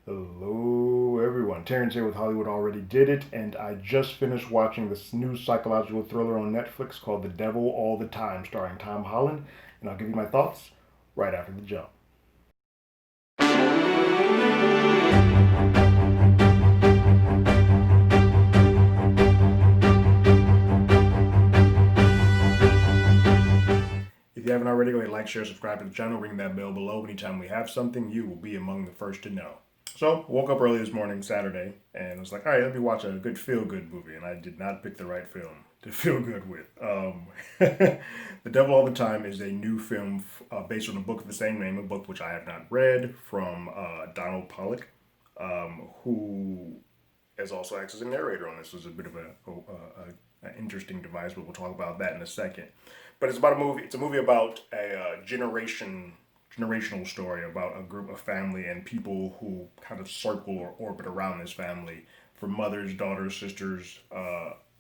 Hello, everyone. Terrence here with Hollywood Already Did It, and I just finished watching this new psychological thriller on Netflix called The Devil All the Time, starring Tom Holland, and I'll give you my thoughts right after the jump. If you haven't already, go ahead and like, share, subscribe to the channel, ring that bell below. Anytime we have something, you will be among the first to know. So, woke up early this morning, Saturday, and was like, all right, let me watch a good feel good movie. And I did not pick the right film to feel good with. The Devil All the Time is a new film based on a book of the same name, a book which I have not read, from Donald Pollock, who has also acts as a narrator on this. It was a bit of an interesting device, but we'll talk about that in a second. But it's about a movie. It's a movie about a generational story about a group of family and people who kind of circle or orbit around this family, from mothers, daughters, sisters,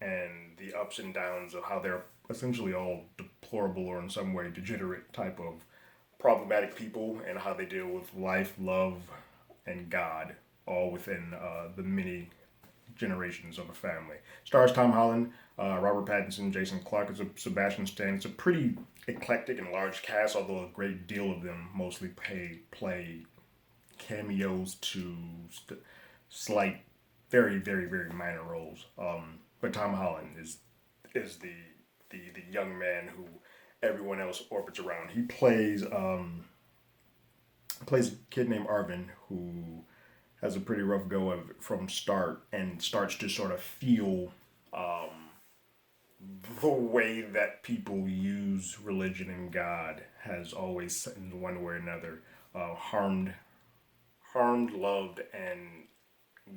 and the ups and downs of how they're essentially all deplorable or in some way degenerate type of problematic people, and how they deal with life, love, and God, all within the many generations of a family. Stars Tom Holland, Robert Pattinson, Jason Clarke as a Sebastian Stan. It's a pretty eclectic and large cast, although a great deal of them mostly play cameos to slight, very minor roles. But Tom Holland is the young man who everyone else orbits around. He plays a kid named Arvin who has a pretty rough go of it from start and starts to sort of feel the way that people use religion and God has always, in one way or another, harmed, loved, and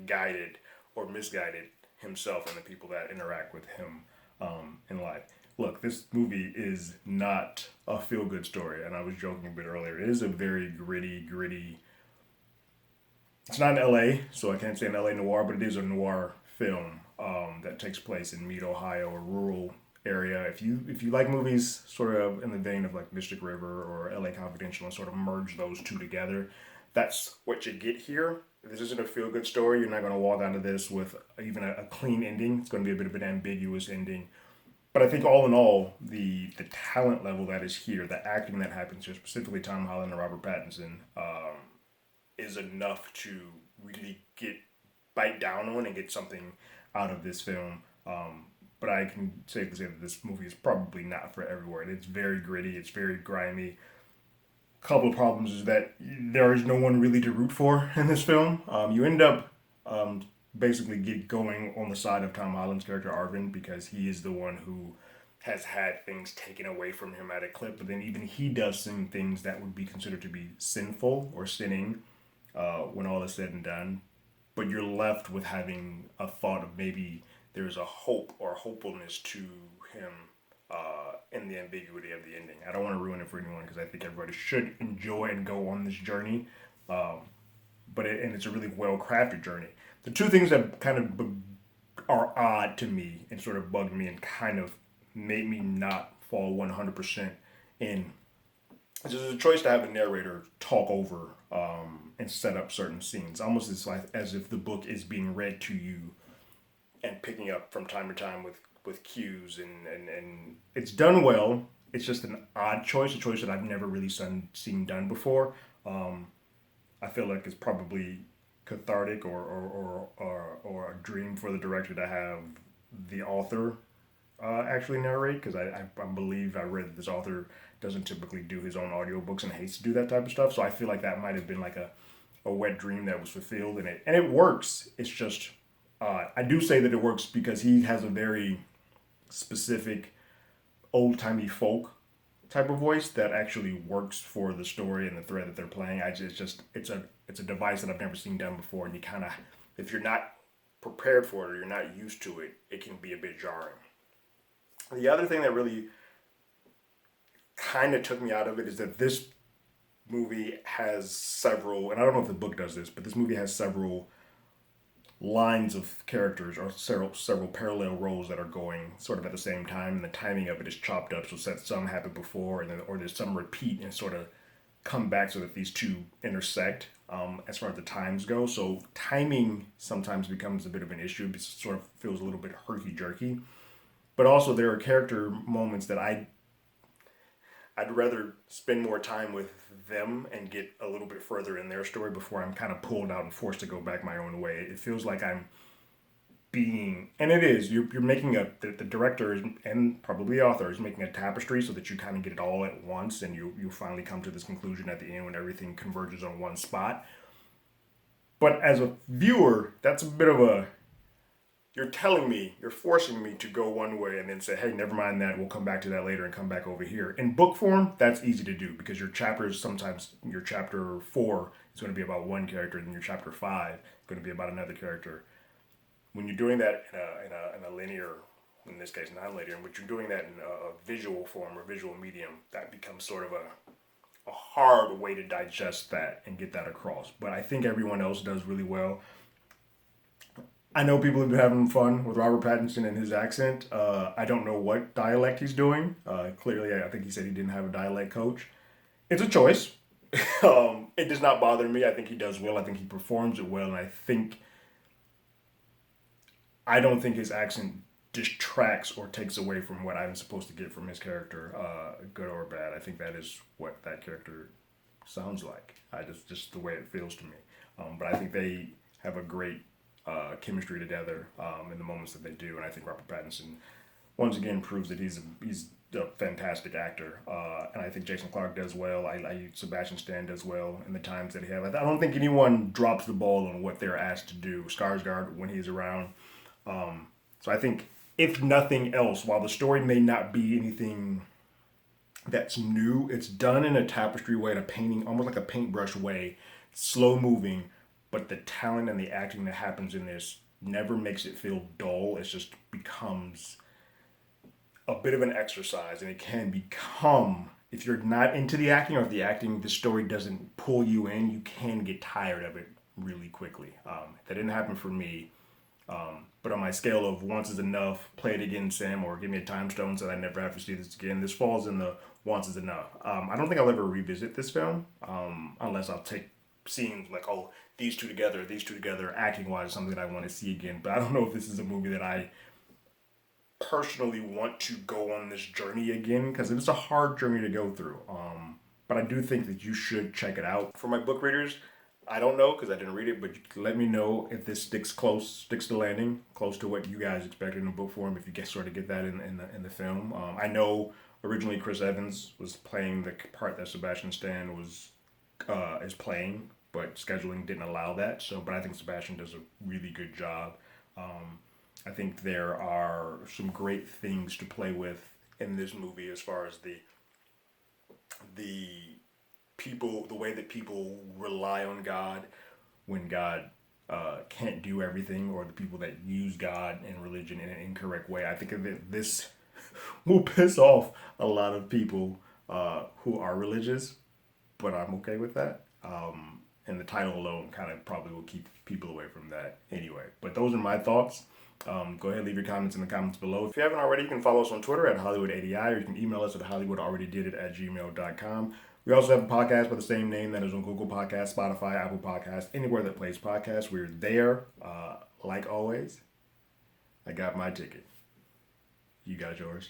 guided or misguided himself and the people that interact with him in life. Look, this movie is not a feel good story, and I was joking a bit earlier. It is a very gritty. It's not in LA, so I can't say an LA noir, but it is a noir film that takes place in Mead, Ohio, a rural area. If you like movies sort of in the vein of like Mystic River or LA Confidential and sort of merge those two together, that's what you get here. This isn't a feel good story. You're not going to walk out of this with even a clean ending. It's going to be a bit of an ambiguous ending. But I think all in all, the talent level that is here, the acting that happens here, specifically Tom Holland and Robert Pattinson, is enough to really get bite down on and get something out of this film. But I can safely say that this movie is probably not for everyone. It's very gritty. It's very grimy. Couple of problems is that there is no one really to root for in this film. You end up basically get going on the side of Tom Holland's character Arvin because he is the one who has had things taken away from him at a clip. But then even he does some things that would be considered to be sinful or sinning when all is said and done. But you're left with having a thought of maybe there's a hope or hopefulness to him in the ambiguity of the ending. I don't want to ruin it for anyone because I think everybody should enjoy and go on this journey. And it's a really well crafted journey. The two things that kind of are odd to me and sort of bugged me and kind of made me not fall 100% in is there's a choice to have a narrator talk over and set up certain scenes, almost as if the book is being read to you and picking up from time to time with cues and it's done well. It's just an odd choice, a choice that I've never really seen done before. I feel like it's probably cathartic or a dream for the director to have the author actually narrate because I believe I read that this author doesn't typically do his own audiobooks and hates to do that type of stuff. So I feel like that might have been like a wet dream that was fulfilled and it works. It's just I do say that it works because he has a very specific old timey folk type of voice that actually works for the story and the thread that they're playing. It's a device that I've never seen done before, and you kind of if you're not prepared for it or you're not used to it, it can be a bit jarring. The other thing that really kind of took me out of it is that this movie has several, and I don't know if the book does this, but this movie has several lines of characters or several parallel roles that are going sort of at the same time, and the timing of it is chopped up so that some happen before and then or there's some repeat and sort of come back so that these two intersect. as far as the times go. So timing sometimes becomes a bit of an issue. It sort of feels a little bit herky-jerky. But also there are character moments that I'd rather spend more time with them and get a little bit further in their story before I'm kind of pulled out and forced to go back my own way. It feels like I'm being, and it is, you're making the director is, and probably the author is making a tapestry so that you kind of get it all at once, and you finally come to this conclusion at the end when everything converges on one spot. But as a viewer, that's a bit of a, you're forcing me to go one way and then say, hey, never mind that, we'll come back to that later and come back over here. In book form, that's easy to do because your chapters, sometimes your chapter 4 is going to be about one character, and your chapter 5 is going to be about another character. When you're doing that in a linear, in this case non-linear, but you're doing that in a visual form or visual medium, that becomes sort of a hard way to digest that and get that across. But I think everyone else does really well. I know people have been having fun with Robert Pattinson and his accent. I don't know what dialect he's doing. Clearly, I think he said he didn't have a dialect coach. It's a choice. It does not bother me. I think he does well. I think he performs it well. And I don't think his accent distracts or takes away from what I'm supposed to get from his character, good or bad. I think that is what that character sounds like. Just the way it feels to me. But I think they have a great chemistry together in the moments that they do, and I think Robert Pattinson once again proves that he's a fantastic actor, and I think Jason Clarke does well. Sebastian Stan does well in the times that he has. I don't think anyone drops the ball on what they're asked to do. Skarsgård when he's around. So I think if nothing else, while the story may not be anything that's new, it's done in a tapestry way, in a painting, almost like a paintbrush way, slow moving. But the talent and the acting that happens in this never makes it feel dull. It just becomes a bit of an exercise, and it can become, if you're not into the acting, or if the story doesn't pull you in, you can get tired of it really quickly. That didn't happen for me. But on my scale of once is enough, play it again, Sam, or give me a time stone so that I never have to see this again, this falls in the once is enough. I don't think I'll ever revisit this film unless I'll take scenes like, oh, these two together, acting wise, something that I want to see again. But I don't know if this is a movie that I personally want to go on this journey again, because it's a hard journey to go through. But I do think that you should check it out. For my book readers, I don't know because I didn't read it, but let me know if this sticks to landing, close to what you guys expected in the book form. If you sort of get that in the film. I know originally Chris Evans was playing the part that Sebastian Stan is playing, but scheduling didn't allow that. But I think Sebastian does a really good job. I think there are some great things to play with in this movie as far as the people, the way that people rely on God when God can't do everything, or the people that use God and religion in an incorrect way. I think that this will piss off a lot of people who are religious, but I'm okay with that. And the title alone kind of probably will keep people away from that anyway. But those are my thoughts. Go ahead and leave your comments in the comments below. If you haven't already, you can follow us on Twitter at HollywoodADI, or you can email us at HollywoodAlreadyDidIt@gmail.com. We also have a podcast by the same name that is on Google Podcasts, Spotify, Apple Podcasts, anywhere that plays podcasts. We're there. Like always, I got my ticket. You got yours.